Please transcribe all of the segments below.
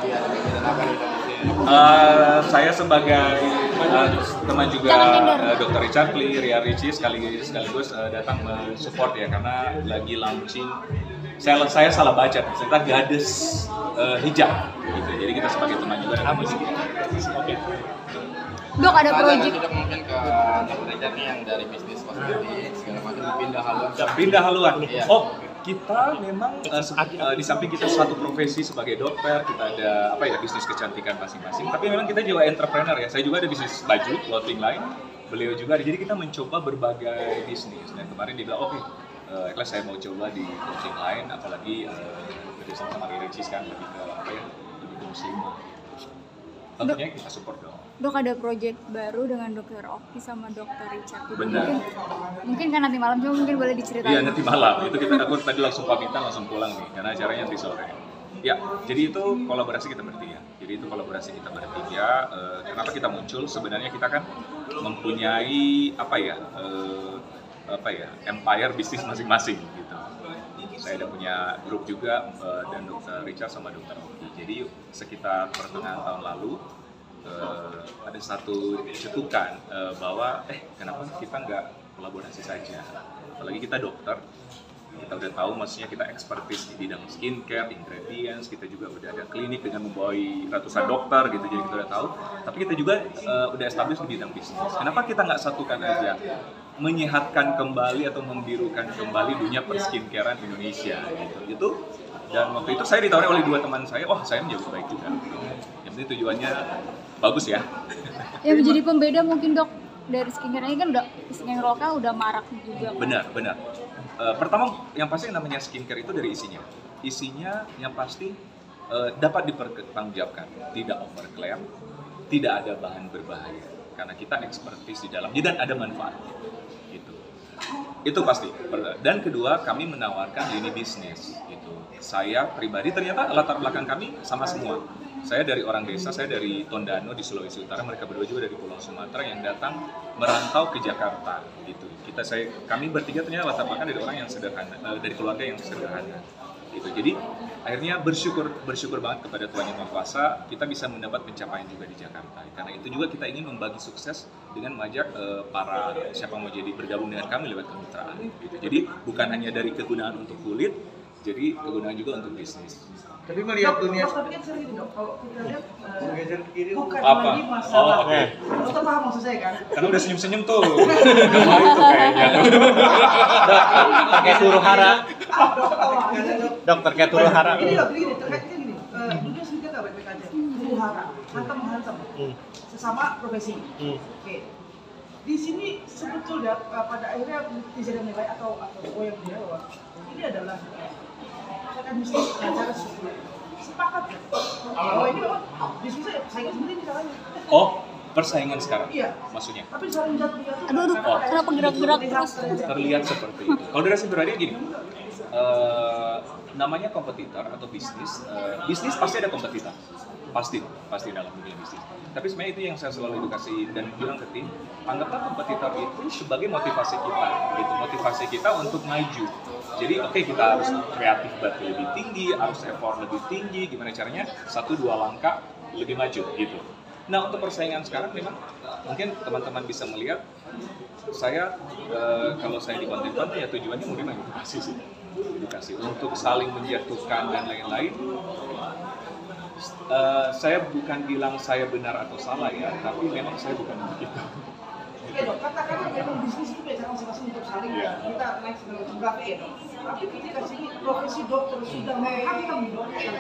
Iya, kegiatan apa nih Dok? Saya sebagai teman juga Dr. Richard Lee, Ria Ricci sekaligus datang mensupport ya karena lagi launching. Saya salah baca, ternyata Gades Hijab gitu. Jadi kita sebagai teman juga datang Oke. Dok, ada proyek. Tidak mungkin ke Dr. Richard nih yang dari bisnis kosmetik segala macam pindah haluan. Iya. Oh, kita memang di samping kita satu profesi sebagai dokter, kita ada bisnis kecantikan masing-masing. Tapi memang kita juga entrepreneur ya. Saya juga ada bisnis baju, clothing line. Beliau juga ada. Jadi kita mencoba berbagai bisnis. Dan kemarin dia bilang, oke, Ikhlas saya mau coba di clothing line, apalagi bekerjasama sama Ricis kan lebih ke lebih ke muslim. Tentunya kita support dong. Dok, ada proyek baru dengan Dokter Oki sama Dokter Richard. Benar. Mungkin kan nanti malam, cuma mungkin boleh diceritain. Iya, nanti malam. Itu aku tadi langsung pamitan, langsung pulang nih, karena acaranya nanti sore. Ya, jadi itu kolaborasi kita bertiga. Kenapa kita muncul? Sebenarnya kita kan mempunyai empire bisnis masing-masing gitu. Saya ada punya grup juga dan Dokter Richard sama Dokter Oki. Jadi sekitar pertengahan tahun lalu ada satu cetukan bahwa kenapa kita nggak kolaborasi saja, apalagi kita dokter, kita udah tahu maksudnya kita expertise di bidang skincare, ingredients, kita juga udah ada klinik dengan membawahi ratusan dokter gitu, jadi kita udah tahu, tapi kita juga udah establish di bidang bisnis. Kenapa kita nggak satukan aja, menyehatkan kembali atau membirukan kembali dunia perskincarean Indonesia gitu. Dan waktu itu saya ditawari oleh dua teman saya, saya menjadi baik juga. Yang penting tujuannya bagus ya. Ya, menjadi pembeda mungkin Dok, dari skincare ini kan udah skincare lokal udah marak juga. Benar. Pertama yang pasti namanya skincare itu dari isinya. Isinya yang pasti dapat dipertanggungjawabkan, tidak overclaim, tidak ada bahan berbahaya. Karena kita expertise di dalamnya dan ada manfaatnya. Itu pasti. Dan kedua, kami menawarkan lini bisnis gitu. Saya pribadi ternyata latar belakang kami sama semua. Saya dari orang desa, saya dari Tondano di Sulawesi Utara, mereka berdua juga dari Pulau Sumatera yang datang merantau ke Jakarta gitu. Kami bertiga ternyata latar belakang dari orang yang sederhana, dari keluarga yang sederhana gitu. Jadi akhirnya bersyukur banget kepada Tuhan Yang Maha Kuasa, kita bisa mendapat pencapaian juga di Jakarta. Karena itu juga kita ingin membagi sukses dengan mengajak para siapa mau jadi bergabung dengan kami lewat kemitraan gitu. Jadi bukan hanya dari kegunaan untuk kulit, jadi kegunaan juga untuk bisnis. Tapi melihat dunia tapi kan sering Dok, kalau kita lihat geser ke kiri bukan apa? lagi masalah. Oke. Dokter paham maksud saya kan? Karena udah senyum-senyum tuh. Gak mau itu kayaknya. Kayak Turu Hara. Dokter Kayak Turu Hara. Ini Dok, gini, terkaitnya gini. Dunia sendiri nggak baik-baik aja. Turu Hara, hantam sesama profesi. Oke. Di sini sebetulnya pada akhirnya netizen menilai atau yang menilai bahwa ini adalah kan bisnis cara sepakat bahwa ini memang bisnisnya saingan seperti ini caranya. Persaingan sekarang? Iya. Maksudnya? Tapi saling jatuh. Aduh, kenapa gerak-gerak terus? Terlihat seperti itu. Kalau dari sisi pribadi gini, namanya kompetitor atau bisnis pasti ada kompetitor. Pasti dalam dunia bisnis. Tapi sebenarnya itu yang saya selalu edukasi dan bilang ke tim, anggaplah kompetitor itu sebagai motivasi kita, gitu. Motivasi kita untuk maju. Jadi kita harus kreatif lebih tinggi, harus effort lebih tinggi, gimana caranya 1-2 langkah lebih maju gitu. Nah, untuk persaingan sekarang memang mungkin teman-teman bisa melihat saya kalau saya di konten-konten ya tujuannya mungkin edukasi untuk saling menjatuhkan dan lain-lain. Saya bukan bilang saya benar atau salah ya, tapi memang saya bukan begitu. Oke Dok, katakanlah memang bisnis itu biasa masing-masing untuk saling kita naik sebagai ya Dok. Tapi ketika sini profesi dokter sudah menghantam dokter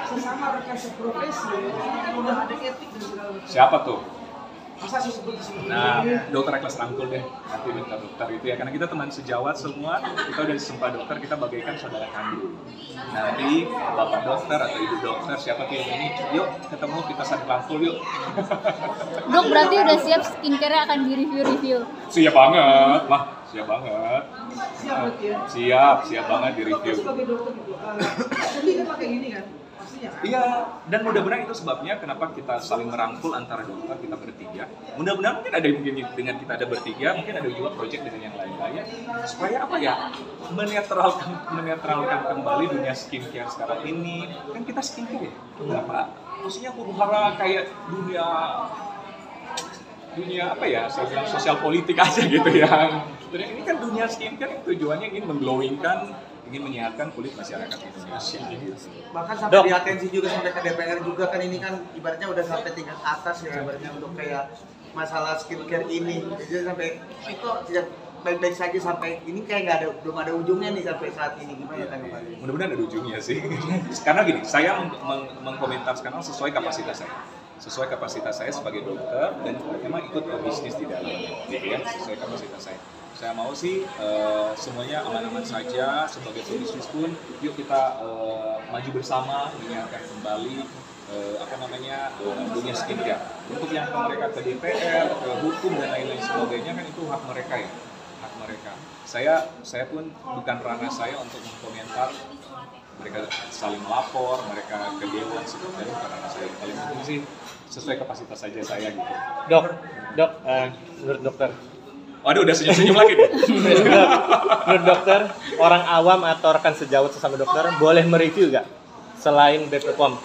sesama rekan seprofesi, ini kan udah ada etik dan segala macam. Siapa tuh? Masa sih seperti sini? Nah, Dokter Ikhlas rangkul deh, nanti minta dokter itu ya, karena kita teman sejawat semua, kita udah disumpah dokter, kita bagaikan saudara kandung. Nanti bapak dokter atau ibu dokter, siapa tuh yang ini, yuk ketemu kita saling rangkul yuk. Dok, berarti udah siap skincare akan di-review? Siap banget, siap banget. Siap berarti ya? Siap banget di Dokter review. sebagai dokter itu, sendiri kan pakai gini kan? Pasti pastinya kan? Iya, dan mudah-mudahan itu sebabnya kenapa kita saling merangkul antara dokter kita bertiga. Mudah-mudahan mungkin ada mungkin dengan kita ada bertiga, mungkin ada juga proyek dengan yang lain-lain supaya apa ya, menetralkan kembali dunia skincare sekarang ini. Kan kita skincare ya, apa? Maksudnya huru-hara kayak dunia apa ya, saya bilang sosial politik aja gitu ya. Ini kan dunia skincare yang tujuannya ingin mengglowingkan, ingin menyehatkan kulit masyarakat Indonesia. Bahkan sampai diatensi juga sampai ke DPR juga kan, ini kan ibaratnya udah sampai tingkat atas ya ibaratnya untuk kayak masalah skincare ini. Jadi sampai itu tidak baik-baik saja sampai ini kayak belum ada ujungnya nih sampai saat ini. Gimana tanggapannya? Mudah-mudahan ada ujungnya sih. Karena gini, saya mengkomentar sekarang sesuai kapasitas saya. Sesuai kapasitas saya sebagai dokter dan memang ikut bisnis di dalam, gitu ya, sesuai kapasitas saya. Saya mau sih semuanya aman-aman saja, sebagai pebisnis pun yuk kita maju bersama menyiapkan kembali dunia skincare. Untuk yang mereka ke DPR, ke hukum dan lain-lain sebagainya kan itu hak mereka ya, hak mereka. Saya pun bukan ranah saya untuk mengomentar mereka saling melapor, mereka ke dewan seperti itu karena saya paling penting sih sesuai kapasitas saja saya gitu. Dok, menurut dokter. Waduh, udah senyum-senyum lagi nih. Menurut dokter, orang awam atau rekan sejawat sesama dokter boleh mereview nggak selain BP POM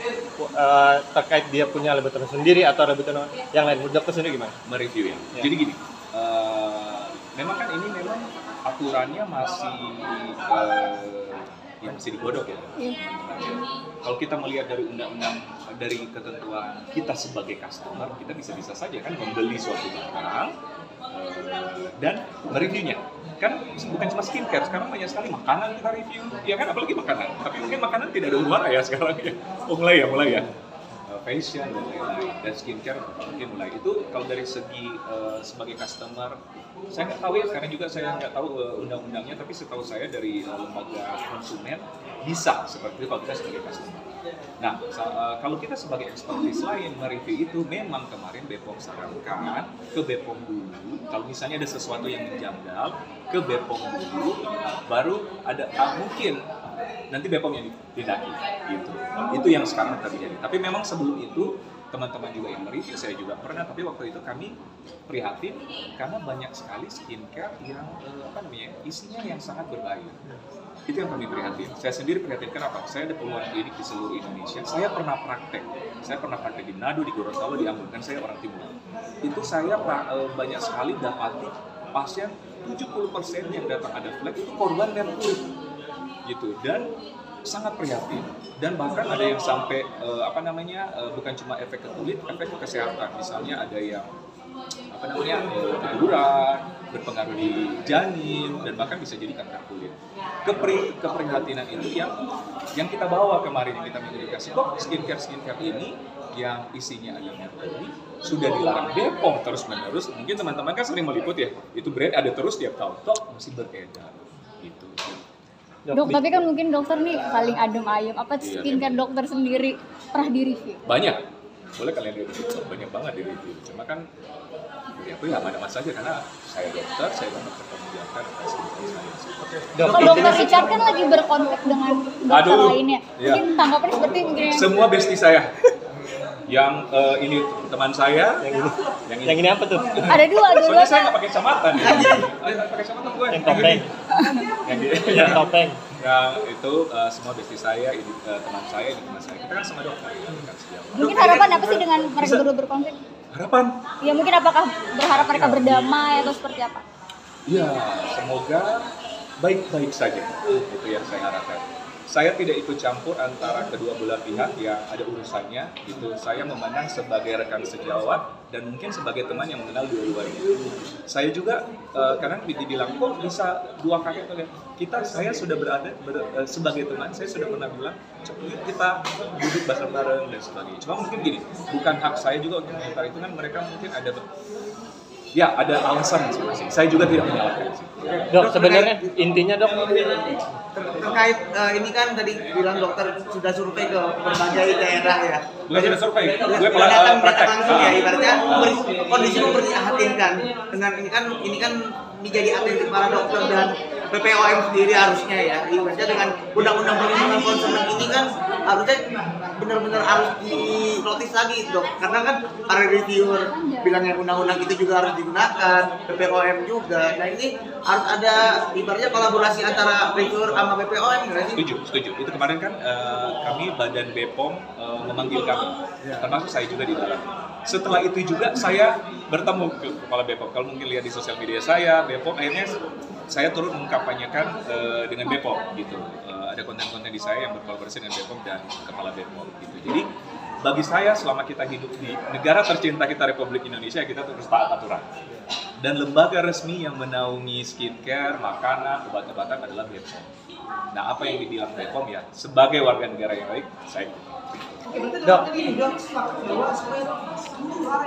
terkait dia punya laboratorium sendiri atau laboratorium yang lain? Menurut dokter sendiri gimana? Mereview ya. Jadi gini, memang kan ini memang aturannya masih digodok ya. Kalau kita melihat dari undang-undang, dari ketentuan kita sebagai customer, kita bisa-bisa saja kan membeli suatu barang dan mereviewnya. Kan bukan cuma skincare, sekarang banyak sekali makanan kita review, ya kan, apalagi makanan. Tapi mungkin makanan tidak ada huru-hara ya sekarang ya. Mulai ya. Fashion dan lain-lain, dan skincare mungkin mulai. Itu kalau dari segi sebagai customer, saya nggak tahu ya, karena juga saya nggak tahu undang-undangnya, tapi setahu saya dari lembaga konsumen bisa seperti itu kalau kita sebagai customer. Nah, kalau kita sebagai expertise lain mereview itu, memang kemarin BPOM sarankan ke BPOM dulu, kalau misalnya ada sesuatu yang menjanggal, ke BPOM dulu, baru ada mungkin nanti BPOM yang ditindaki gitu. Itu yang sekarang terjadi. Tapi memang sebelum itu teman-teman juga yang mereview, saya juga pernah, tapi waktu itu kami prihatin karena banyak sekali skincare yang isinya yang sangat berbahaya. Itu yang kami prihatin. Saya sendiri prihatin kenapa? Saya ada puluhan klinik di seluruh Indonesia. Saya pernah praktek di Manado, di Gorontalo, di Ambon, kan saya orang timur. Itu saya banyak sekali dapati pasien 70% yang datang ada flek itu korban merkuri. Gitu, dan sangat prihatin, dan bahkan ada yang sampai bukan cuma efek ke kulit, efek ke kesehatan. Misalnya ada yang keguguran, berpengaruh di janin, dan bahkan bisa jadi kanker kulit. Keprihatinan itu yang kita bawa kemarin, yang kita mengedukasi, kok skincare ini yang isinya ada merkuri sudah dilarang BPOM terus-menerus. Mungkin teman-teman kan sering meliput ya, itu brand ada terus tiap tahun, masih beredar gitu. Dok, tapi kan mungkin dokter nih paling adem ayem. Apa skincare dokter sendiri pernah di-review? Banyak. Boleh kalian di-review. Banyak banget di-review. Cuma kan aku ya aman-aman saja karena saya dokter, saya banyak bertanggungjawabkan atas skincare saya. Kalau dokter Richard kan lagi berkontak dengan dokter lainnya. Mungkin tanggapannya seperti mungkin semua bestie saya. Yang ini teman saya, yang ini apa tuh? Ada dua. Soalnya saya nggak pakai kacamata nih. Pakai kacamata gue. Yang topeng. Yang topeng. Yang itu semua bestie saya, ini teman saya, ini teman saya. Kita kan sama dokter. Mungkin harapan apa sih dengan mereka berdua berkonflik? Harapan? Ya mungkin apakah berharap mereka berdamai atau seperti apa? Ya, semoga baik-baik saja. Itu yang saya harapkan. Saya tidak ikut campur antara kedua belah pihak yang ada urusannya. Itu saya memandang sebagai rekan sejawat dan mungkin sebagai teman yang mengenal dua-duanya. Saya juga karena dibilang kok bisa dua kakek kalian. Saya sudah berada sebagai teman. Saya sudah pernah bilang kita duduk bareng-bareng dan sebagainya. Cuma mungkin gini, bukan hak saya juga untuk mengomentari itu, kan mereka mungkin ada alasan masing-masing. Saya juga tidak menyalahkan sih. Dok, sebenarnya intinya dok terkait ini kan tadi bilang dokter sudah survei ke berbagai daerah ya. Bukan sudah survei, gue praktek langsung ya, ibaratnya kondisi memprihatinkan dengan ini kan menjadi atensi para dokter dan BPOM sendiri harusnya ya. Ibaratnya dengan undang-undang perlindungan konsumen ini kan harusnya benar-benar harus di notice lagi dok, karena kan para reviewer bilang yang undang-undang itu juga harus digunakan, BPOM juga. Nah ini harus ada ibaratnya kolaborasi antara reviewer sama BPOM nggak sih? Setuju. Itu kemarin kan kami Badan BPOM memanggil kami, termasuk saya juga di dalam. Setelah itu juga saya bertemu ke kepala BPOM. Kalau mungkin lihat di sosial media saya, BPOM akhirnya saya turut mengkampanyekan dengan BPOM gitu. Ada konten-konten di saya yang berkolaborasi dengan BPOM dan kepala BPOM gitu. Jadi bagi saya selama kita hidup di negara tercinta kita Republik Indonesia, kita terus taat aturan. Dan lembaga resmi yang menaungi skincare, makanan, obat-obatan adalah BPOM. Nah, apa yang dibilang BPOM ya sebagai warga negara yang baik, saya Oke, berarti dok, ini dok sepakat bahwa supaya seluruh